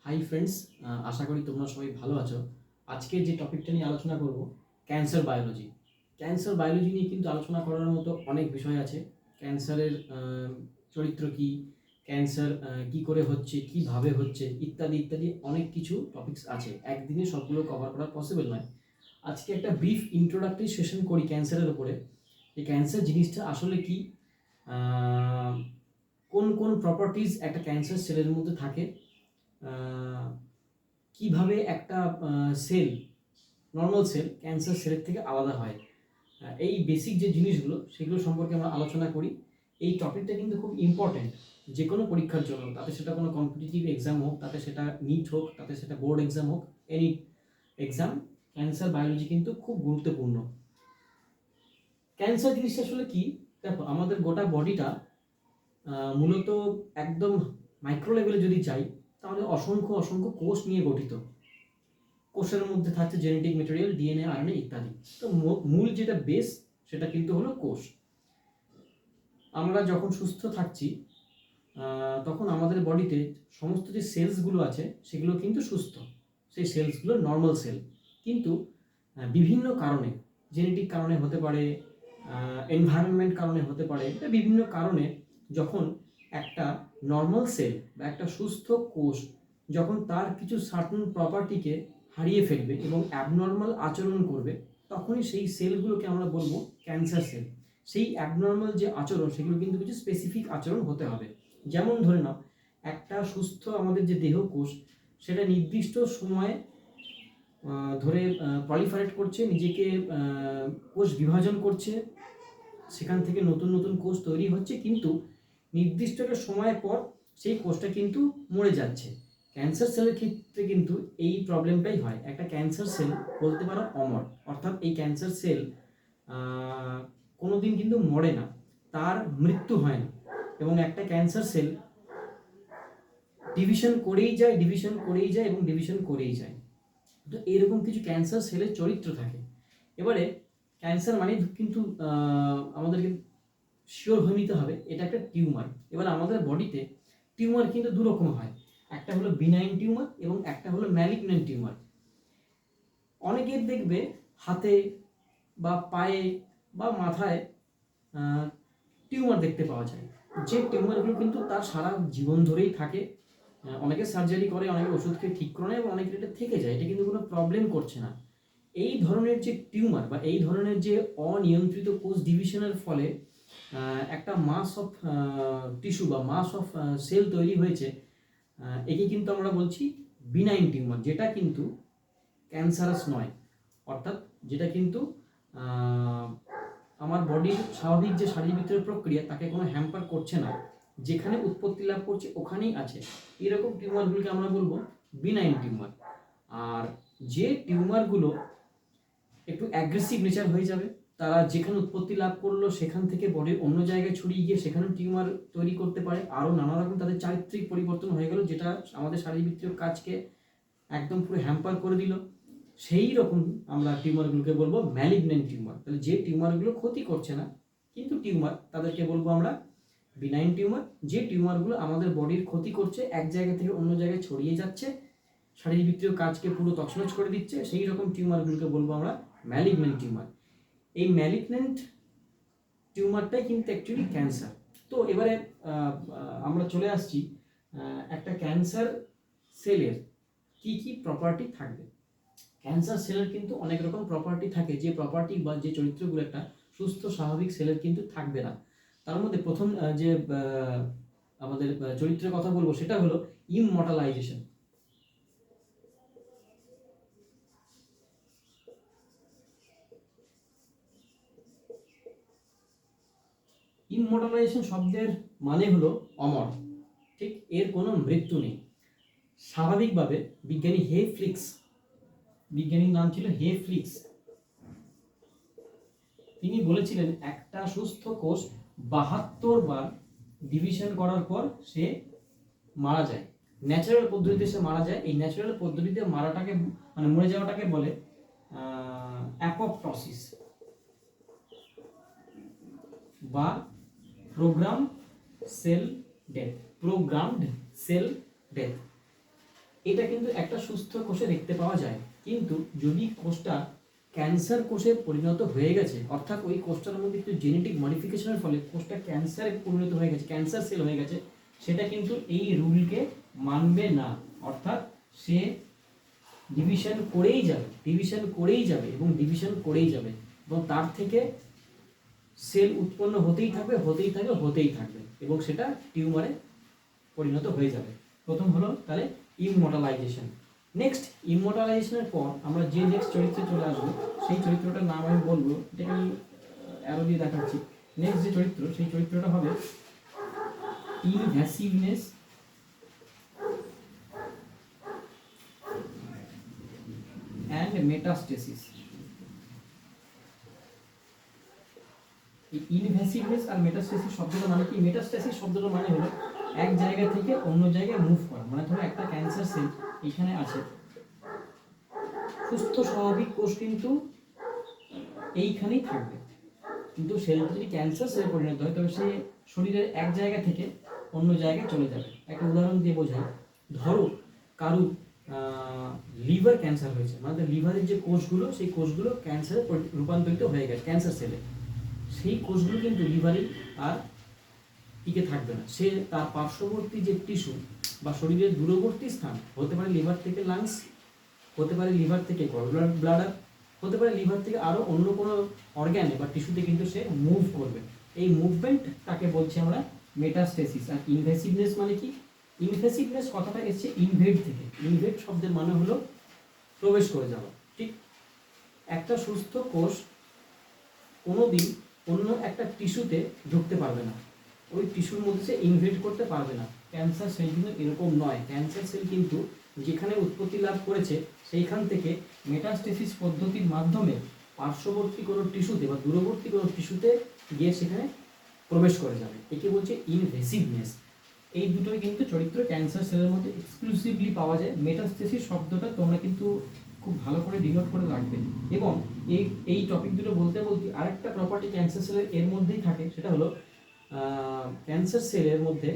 Hi friends, আশা করি তোমরা সবাই ভালো আছো। আজকে যে টপিকটা নিয়ে আলোচনা করব, ক্যান্সার বায়োলজি। ক্যান্সার বায়োলজি নিয়ে কিন্তু আলোচনা করার মতো অনেক বিষয় আছে। ক্যান্সারের চরিত্র কী, ক্যান্সার কী করে হচ্ছে, কীভাবে হচ্ছে, ইত্যাদি ইত্যাদি অনেক কিছু টপিকস আছে। একদিনে সবগুলো কভার করা পসিবল নয়। আজকে একটা ব্রিফ ইন্ট্রোডাক্টরি সেশন করি ক্যান্সারের উপরে। এই ক্যান্সার জিনিসটা আসলে কি, কোন কোন প্রপার্টিজ একটা ক্যান্সার সেলের মধ্যে থাকে, কিভাবে একটা সেল, নর্মাল সেল ক্যান্সার সেলের থেকে আলাদা হয়, এই বেসিক যে জিনিসগুলো সেগুলো সম্পর্কে আমরা আলোচনা করি। এই টপিকটা কিন্তু খুব ইম্পর্টেন্ট যে কোনো পরীক্ষার জন্য, তাতে সেটা কোনো কম্পিটিটিভ এক্সাম হোক, তাতে সেটা নিট হোক, তাতে সেটা বোর্ড এক্সাম হোক, এনি এক্সাম, ক্যান্সার বায়োলজি কিন্তু খুব গুরুত্বপূর্ণ। ক্যান্সার জিনিসটা আসলে কি, দেখো আমাদের গোটা বডিটা মূলত একদম মাইক্রো লেভেলে যদি চাই, তাহলে অসংখ্য অসংখ্য কোষ নিয়ে গঠিত। কোষের মধ্যে থাকছে জেনেটিক মেটেরিয়াল, ডিএনএ, আরএনএ ইত্যাদি। তো মূল যেটা বেস সেটা কিন্তু হলো কোষ। আমরা যখন সুস্থ থাকছি তখন আমাদের বডিতে সমস্ত যে সেলসগুলো আছে সেগুলো কিন্তু সুস্থ, সেই সেলসগুলো নর্মাল সেল। কিন্তু বিভিন্ন কারণে, জেনেটিক কারণে হতে পারে, এনভায়রনমেন্ট কারণে হতে পারে, বিভিন্ন কারণে যখন একটা নর্মাল সেল বা একটা সুস্থ কোষ যখন তার কিছু সার্টেন প্রপার্টিকে হারিয়ে ফেলবে এবং অ্যাবনর্মাল আচরণ করবে, তখনই সেই সেলগুলোকে আমরা বলবো ক্যান্সার সেল। সেই অ্যাবনর্মাল যে আচরণ সেগুলো কিন্তু কিছু স্পেসিফিক আচরণ হতে হবে। যেমন ধরে নাও, একটা সুস্থ আমাদের যে দেহ কোষ, সেটা নির্দিষ্ট সময়ে ধরে প্রলিফারেট করছে, নিজেকে কোষ বিভাজন করছে, সেখান থেকে নতুন নতুন কোষ তৈরি হচ্ছে, কিন্তু নির্দিষ্ট একটা সময়ের পর সেই কোষটা কিন্তু মরে যাচ্ছে। ক্যান্সার সেলের ক্ষেত্রে কিন্তু এই প্রবলেমটাই হয়। একটা ক্যান্সার সেল বলতে পারো অমর, অর্থাৎ এই ক্যান্সার সেল কোনোদিন কিন্তু মরে না, তার মৃত্যু হয় না, এবং একটা ক্যান্সার সেল ডিভিশন করেই যায়, ডিভিশন করেই যায় এবং ডিভিশন করেই যায়। তো এরকম কিছু ক্যান্সার সেলের চরিত্র থাকে। এবারে ক্যান্সার মানে কিন্তু আমাদেরকে শিওর হয়ে নিতে হবে এটা একটা টিউমার। এবার আমাদের বডিতে টিউমার কিন্তু দু রকম হয়, একটা হলো বিনাইন টিউমার এবং একটা হলো ম্যালিগন্যান্ট টিউমার। অনেকের দেখবে হাতে বা পায়ে বা মাথায় টিউমার দেখতে পাওয়া যায়, যে টিউমারগুলো কিন্তু তার সারা জীবন ধরেই থাকে। অনেকে সার্জারি করে, অনেকে ওষুধ খেয়ে ঠিক করে নেয় এবং অনেকের এটা থেকে যায়, এটা কিন্তু কোনো প্রবলেম করছে না। এই ধরনের যে টিউমার বা এই ধরনের যে অনিয়ন্ত্রিত কোষ ডিভিশনের ফলে একটা মাস অফ টিস্যু বা মাস অফ সেল তৈরি হয়েছে, একে কিন্তু আমরা বলছি বিনাইন টিউমার, যেটা কিন্তু ক্যান্সারাস নয়। অর্থাৎ যেটা কিন্তু আমার বডির স্বাভাবিক যে শারীরবৃত্তীয় প্রক্রিয়া তাকে কোনো হ্যাম্পার করছে না, যেখানে উৎপত্তি লাভ করছে ওখানেই আছে। এরকম টিউমারগুলোকে আমরা বলবো বিনাইন টিউমার। আর যে টিউমারগুলো একটু অ্যাগ্রেসিভ নেচার হয়ে যাবে, তারা যেখানে উৎপত্তি লাভ করলো সেখান থেকে বডির অন্য জায়গায় ছড়িয়ে গিয়ে সেখানে টিউমার তৈরি করতে পারে, আরও নানা রকম তাদের চারিত্রিক পরিবর্তন হয়ে গেল, যেটা আমাদের শারীরবৃত্তীয় কাজকে একদম পুরো হ্যাম্পার করে দিল। সেই রকম আমরা টিউমারগুলোকে বলবো ম্যালিগন্যান্ট টিউমার। তাহলে যে টিউমারগুলো ক্ষতি করছে না কিন্তু টিউমার, তাদেরকে বলবো আমরা বিনাইন টিউমার। যে টিউমারগুলো আমাদের বডির ক্ষতি করছে, এক জায়গা থেকে অন্য জায়গায় ছড়িয়ে যাচ্ছে, শারীরবৃত্তীয় কাজকে পুরো তছনছ করে দিচ্ছে, সেই রকম টিউমারগুলোকে বলবো আমরা ম্যালিগন্যান্ট টিউমার। এই ম্যালিগন্যান্ট টিউমারটাই কিন্তু অ্যাকচুয়ালি ক্যান্সার। তো এবারে আমরা চলে আসছি একটা ক্যান্সার সেলের কি কি প্রপার্টি থাকবে। ক্যান্সার সেলের কিন্তু অনেক রকম প্রপার্টি থাকে, যে প্রপার্টি বা যে চরিত্রগুলো একটা সুস্থ স্বাভাবিক সেলের কিন্তু থাকবে না। তার মধ্যে প্রথম যে আমাদের চরিত্রের কথা বলবো সেটা হলো ইমমর্টালাইজেশন। ইমমর্টালাইজেশন শব্দের মানে হলো অমর, ঠিক, এর কোনো মৃত্যু নেই। স্বাভাবিকভাবে বিজ্ঞানী হে ফ্লিক্স, বিজ্ঞানীর নাম ছিল হে ফ্লিক্স, তিনি বলেছিলেন একটা সুস্থ কোষ 72 বার ডিভিশন করার পর সে মারা যায়। ন্যাচারাল পদ্ধতিতে সে মারা যায়। এই ন্যাচারাল পদ্ধতিতে মারাটাকে মানে মরে যাওয়াটাকে বলে অ্যাপোপ্টোসিস বা program cell death, programmed cell death. এটা কিন্তু একটা সুস্থ কোষে দেখতে পাওয়া যায়। কিন্তু যদি কোষটা ক্যান্সার কোষে পরিণত হয়ে গেছে, অর্থাৎ ওই কোষটার মধ্যে একটু জেনেটিক মডিফিকেশনের ফলে কোষটা ক্যান্সারে পরিণত হয়ে গেছে, ক্যান্সার সেল হয়ে গেছে, সেটা কিন্তু এই রুলকে মানবে না। অর্থাৎ সে ডিভিশন করেই যাবে, ডিভিশন করেই যাবে এবং ডিভিশন করেই যাবে, এবং তার থেকে সেল উৎপন্ন হতেই থাকবে, হতেই থাকবে, হতেই থাকবে, এবং সেটা টিউমারে পরিণত হয়ে যাবে। প্রথম হলো তাহলে ইমমর্টালাইজেশন। নেক্সট, ইমমর্টালাইজেশনের পর আমরা যে নেক্সট চরিত্রে চলে আসবো, সেই চরিত্রটার নাম আমি বলবো, এটাকে আমি অ্যারো দিয়ে দেখাচ্ছি। নেক্সট যে চরিত্র, সেই চরিত্রটা হবে ইনভ্যাসিভনেস অ্যান্ড মেটাস্টেসিস। এই ইনভ্যাসিভনেস আর মেটাস্টেসিস শব্দটা মানে কি? মেটাস্টেসিস শব্দটা মানে হলো এক জায়গা থেকে অন্য জায়গায় মুভ করা। মানে ধরো একটা ক্যান্সার সেল এখানে আছে, সুস্থ স্বাভাবিক কোষ কিন্তু এইখানেই থাকবে, কিন্তু সেলটা যদি ক্যান্সার সেলে পরিণত হয় তবে সে শরীরের এক জায়গা থেকে অন্য জায়গায় চলে যাবে। একটা উদাহরণ দিয়ে বোঝাই, ধরো কারু লিভার ক্যান্সার হয়েছে, মানে লিভারের যে কোষগুলো, সেই কোষগুলো ক্যান্সারে রূপান্তরিত হয়ে গেছে ক্যান্সার সেলে, সেই কোষগুলো কিন্তু লিভারে আর টিকে থাকবে না। সে তার পার্শ্ববর্তী যে টিস্যু বা শরীরের দূরবর্তী স্থান, হতে পারে লিভার থেকে লাংস, হতে পারে লিভার থেকে ব্লাডার, হতে পারে লিভার থেকে আরও অন্য কোনো অর্গ্যানে বা টিস্যুতে কিন্তু সে মুভ করবে। এই মুভমেন্ট তাকে বলছি আমরা মেটাস্টেসিস। আর ইনভেসিভনেস মানে কি? ইনভেসিভনেস কথাটা এসছে ইনভেড থেকে। ইনভেড শব্দের মানে হলো প্রবেশ করে যাওয়া। ঠিক, একটা সুস্থ কোষ কোনোদিন অন্য একটা টিস্যুতে ঢুকতে পারবে না, ওই টিস্যুর মধ্যে সে ইনভেড করতে পারবে না। ক্যান্সার সেল কিন্তু এরকম নয়। ক্যান্সার সেল কিন্তু যেখানে উৎপত্তি লাভ করেছে সেইখান থেকে মেটাস্টেসিস পদ্ধতির মাধ্যমে পার্শ্ববর্তী কোনো টিস্যুতে বা দূরবর্তী কোনো টিস্যুতে গিয়ে সেখানে প্রবেশ করে যাবে। একে বলছে ইনভেসিভনেস। এই দুটোই কিন্তু চরিত্র ক্যান্সার সেলের মধ্যে এক্সক্লুসিভলি পাওয়া যায়। মেটাস্টেসিস শব্দটা তোমরা কিন্তু খুব ভালো করে ডিনোট করে রাখবে। এবং এই টপিক দুটো বলতে বলতে আরেকটা প্রপার্টি ক্যান্সার সেলের এর মধ্যেই থাকে, সেটা হলো ক্যান্সার সেলের মধ্যে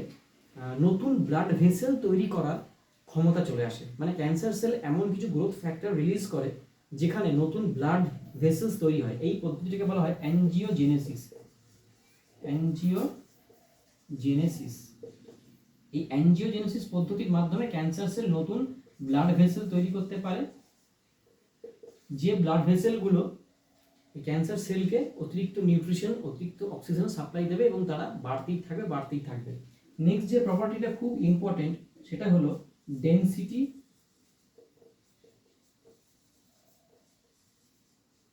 নতুন ব্লাড ভেসেল তৈরি করার ক্ষমতা চলে আসে। মানে ক্যান্সার সেল এমন কিছু গ্রোথ ফ্যাক্টর রিলিজ করে যেখানে নতুন ব্লাড ভেসেলস তৈরি হয়। এই পদ্ধতিটাকে বলা হয় অ্যাঞ্জিওজেনেসিস। অ্যাঞ্জিওজেনেসিস, এই অ্যাঞ্জিওজেনেসিস পদ্ধতির মাধ্যমে ক্যান্সার সেল নতুন ব্লাড ভেসেল তৈরি করতে পারে, যে ব্লাড ভেসেলগুলো ক্যান্সার সেলকে অতিরিক্ত নিউট্রিশন, অতিরিক্ত অক্সিজেন সাপ্লাই দেবে এবং তারা বাড়তেই থাকবে, বাড়তেই থাকবে। নেক্সট যে প্রপার্টিটা খুব ইম্পর্টেন্ট, সেটা হলো ডেনসিটি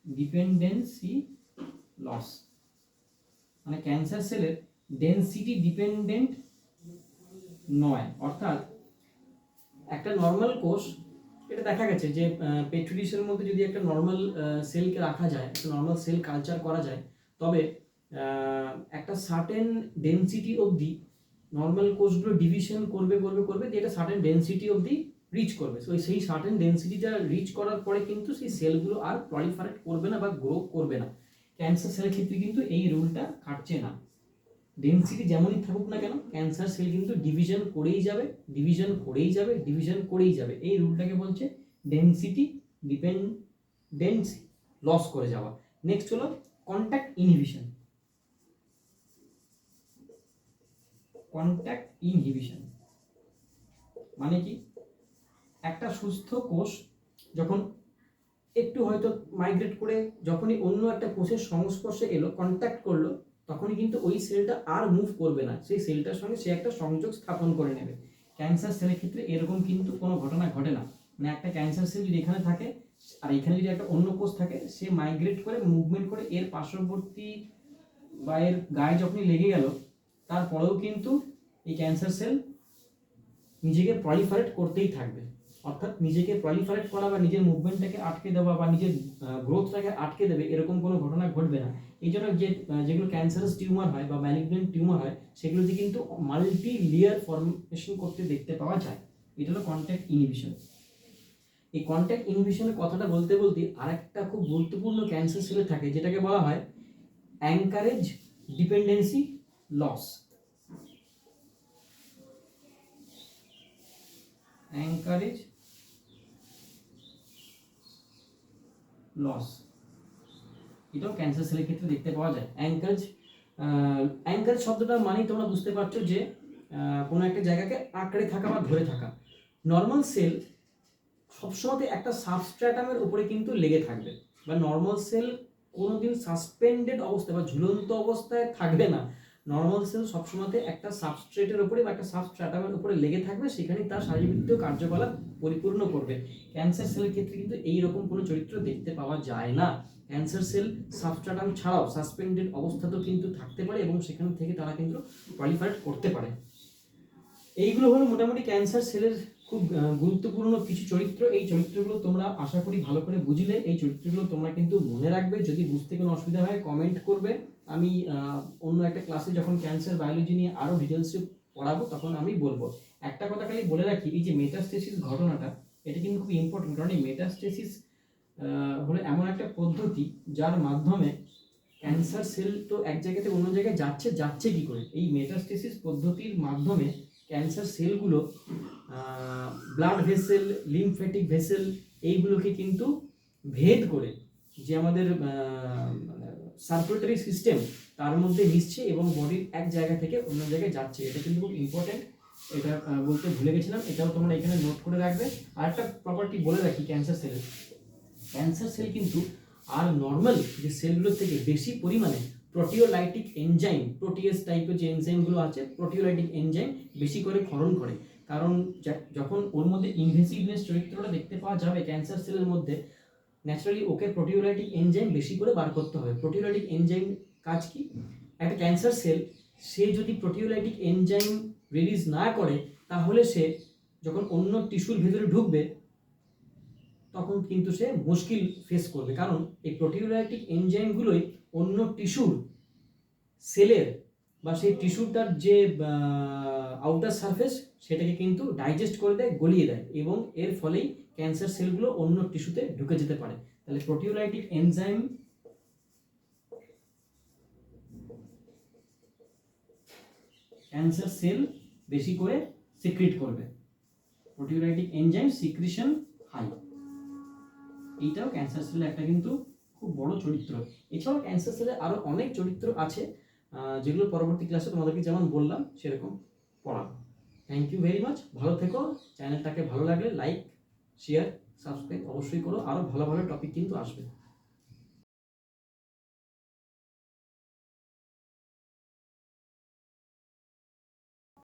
ডিপেন্ডেন্সি লস। মানে ক্যান্সার সেলের ডেনসিটি ডিপেন্ডেন্ট নয়। অর্থাৎ একটা নর্মাল কোষ, এটা দেখা গেছে যে পেট্রি ডিশের মধ্যে যদি একটা নর্মাল সেলকে রাখা যায়, একটা নর্মাল সেল কালচার করা যায়, তবে একটা সার্টেন ডেনসিটি অবধি নর্মাল কোষগুলো ডিভিশন করবে করবে করবে দিয়ে একটা সার্টেন ডেনসিটি অবধি রিচ করবে। সো সেই সার্টেন ডেনসিটিটা রিচ করার পরে কিন্তু সেই সেলগুলো আর প্রলিফারেট করবে না বা গ্রো করবে না। ক্যান্সার সেলের ক্ষেত্রে কিন্তু এই রুলটা খাটছে না। ডেনসিটি যেমনই থাকুক না কেন, ক্যান্সার সেল কিন্তু ডিভিশন করেই যাবে, ডিভিশন করেই যাবে, ডিভিশন করেই যাবে। এই রুলটাকে বলছে ডেনসিটি ডিপেন্ডেন্সি লস করে যাওয়া। নেক্সট হলো কন্ট্যাক্ট ইনহিবিশন। কন্ট্যাক্ট ইনহিবিশন মানে কি? একটা সুস্থ কোষ যখন একটু হয়তো মাইগ্রেট করে যখনই অন্য একটা কোষের সংস্পর্শে এলো, কন্ট্যাক্ট করলো, তখনই কিন্তু ওই সেলটা আর মুভ করবে না, সেই সেলটার সঙ্গে সে একটা সংযোগ স্থাপন করে নেবে। ক্যান্সার সেলের ক্ষেত্রে এরকম কিন্তু কোনো ঘটনা ঘটে না। মানে একটা ক্যান্সার সেল যদি এখানে থাকে আর এখানে যদি একটা অন্য কোষ থাকে, সে মাইগ্রেট করে মুভমেন্ট করে এর পার্শ্ববর্তী বা এর গায়ে যখনই লেগে গেল, তারপরেও কিন্তু এই ক্যান্সার সেল নিজেকে প্রলিফারেট করতেই থাকবে। অর্থাৎ নিজেকে প্রলিফারেট করা বা নিজের মুভমেন্টটাকে আটকে দেওয়া বা নিজের গ্রোথটাকে আটকে দেবে, এরকম কোনো ঘটনা ঘটবে না। এই জন্য যেগুলো ক্যান্সারাস টিউমার হয় বা ম্যালিগন্যান্ট টিউমার হয়, সেগুলোতে কিন্তু মাল্টি লেয়ার ফর্মেশন করতে দেখতে পাওয়া যায়। এটা হলো কন্ট্যাক্ট ইনহিবিশন। এই কন্ট্যাক্ট ইনহিবিশনের কথাটা বলতে বলতে আরেকটা খুব গুরুত্বপূর্ণ ক্যান্সার সেলে থাকে, যেটাকে বলা হয় anchorage dependency loss. Anchorage loss, এটাও ক্যান্সার সেলের ক্ষেত্রে দেখতে পাওয়া যায়। অ্যাঙ্কারেজ শব্দটা মানেই তোমরা বুঝতে পারছো যে কোনো একটা জায়গাকে আঁকড়ে থাকা বা ধরে থাকা। নর্মাল সেল সবসময় একটা সাবস্ট্র্যাটামের উপরে কিন্তু লেগে থাকবে, বা নর্মাল সেল কোনোদিন সাসপেন্ডেড অবস্থায় বা ঝুলন্ত অবস্থায় থাকবে না। নর্মাল সেল সবসময় একটা সাবস্ট্রেটের উপরে বা একটা সাবস্ট্র্যাটামের উপরে লেগে থাকবে, সেখানে তার শারীরবৃত্তীয় কার্যকলাপ পরিপূর্ণ করবে। ক্যান্সার সেলের ক্ষেত্রে কিন্তু এইরকম কোনো চরিত্র দেখতে পাওয়া যায় না। ক্যান্সার সেল সাবস্ট্রাটাম ছাড়াও সাসপেন্ডেড অবস্থাতেও কিন্তু থাকতে পারে এবং সেখান থেকে তারা কিন্তু প্রলিফারেট করতে পারে। এইগুলো হলো মোটামুটি ক্যান্সার সেলের খুব গুরুত্বপূর্ণ কিছু চরিত্র। এই চরিত্রগুলো তোমরা আশা করি ভালো করে বুঝলে। এই চরিত্রগুলো তোমরা কিন্তু মনে রাখবে। যদি বুঝতে কোনো অসুবিধা হয় কমেন্ট করবে। আমি অন্য একটা ক্লাসে যখন ক্যান্সার বায়োলজি নিয়ে আরও ডিটেলসে পড়াবো তখন আমি বলবো। একটা কথা খালি বলে রাখি, এই যে মেটাস্টেসিস ঘটনাটা, এটা কিন্তু খুব ইম্পর্টেন্ট, কারণ এই মেটাস্টেসিস হলো এমন একটা পদ্ধতি যার মাধ্যমে ক্যান্সার সেল তো এক জায়গা থেকে অন্য জায়গায় যাচ্ছে কি করে। এই মেটাস্টেসিস পদ্ধতির মাধ্যমে ক্যান্সার সেলগুলো ব্লাড ভেসেল, লিমফ্যাটিক ভেসেল এইগুলোকে কিন্তু ভেদ করে যে আমাদের সার্কুলেটরি সিস্টেম তার মধ্যে মিশছে এবং বডির এক জায়গা থেকে অন্য জায়গায় যাচ্ছে। এটা কিন্তু খুব ইম্পর্টেন্ট, এটা বলতে ভুলে গেছিলাম, এটাও তোমরা এখানে নোট করে রাখবে। আর একটা প্রপার্টি বলে রাখি ক্যান্সার সেলের, ক্যান্সার সেল কিন্তু আর নর্মাল যে সেলগুলোর থেকে বেশি পরিমাণে প্রোটিওলাইটিক এনজাইম, প্রোটিয়েস টাইপের যে এনজাইমগুলো আছে, প্রোটিওলাইটিক এনজাইম বেশি করে ক্ষরণ করে। কারণ যখন ওর মধ্যে ইনভেসিভনেস চরিত্রটা দেখতে পাওয়া যাবে ক্যান্সার সেলের মধ্যে, ন্যাচারালি ওকে প্রোটিওলাইটিক এনজাইম বেশি করে বার করতে হবে। প্রোটিওলাইটিক এনজাইম কাজ কি? একটা ক্যান্সার সেল সে যদি প্রোটিওলাইটিক এনজাইম রিলিজ না করে, তাহলে সে যখন অন্য টিস্যুর ভেতরে ঢুকবে তখন কিন্তু সে মুশকিল ফেস করবে। কারণ এই প্রোটিওলাইটিক এনজাইমগুলোই অন্য টিস্যুর সেলের বা সেই টিস্যুটার যে আউটার সারফেস সেটাকে কিন্তু ডাইজেস্ট করে দেয়, গলিয়ে দেয়, এবং এর ফলেই ক্যান্সার সেলগুলো অন্য টিস্যুতে ঢুকে যেতে পারে। তাহলে প্রোটিওলাইটিক এনজাইম ক্যান্সার সেল বেশি করে সিক্রিট করবে, প্রোটিওলাইটিক এনজাইম সিক্রিশন হাই। এইটাও ক্যান্সার সেলের একটা কিন্তু খুব বড় চরিত্র। এছাড়াও ক্যান্সার সেলের আরও অনেক চরিত্র আছে যেগুলো পরবর্তী ক্লাসে তোমাদেরকে যেমন বললাম সেরকম পড়াবো। থ্যাংক ইউ ভেরি মাচ, ভালো থেকো। চ্যানেলটাকে ভালো লাগলে লাইক, শেয়ার, সাবস্ক্রাইব অবশ্যই করো। আরও ভালো ভালো টপিক কিন্তু আসবে।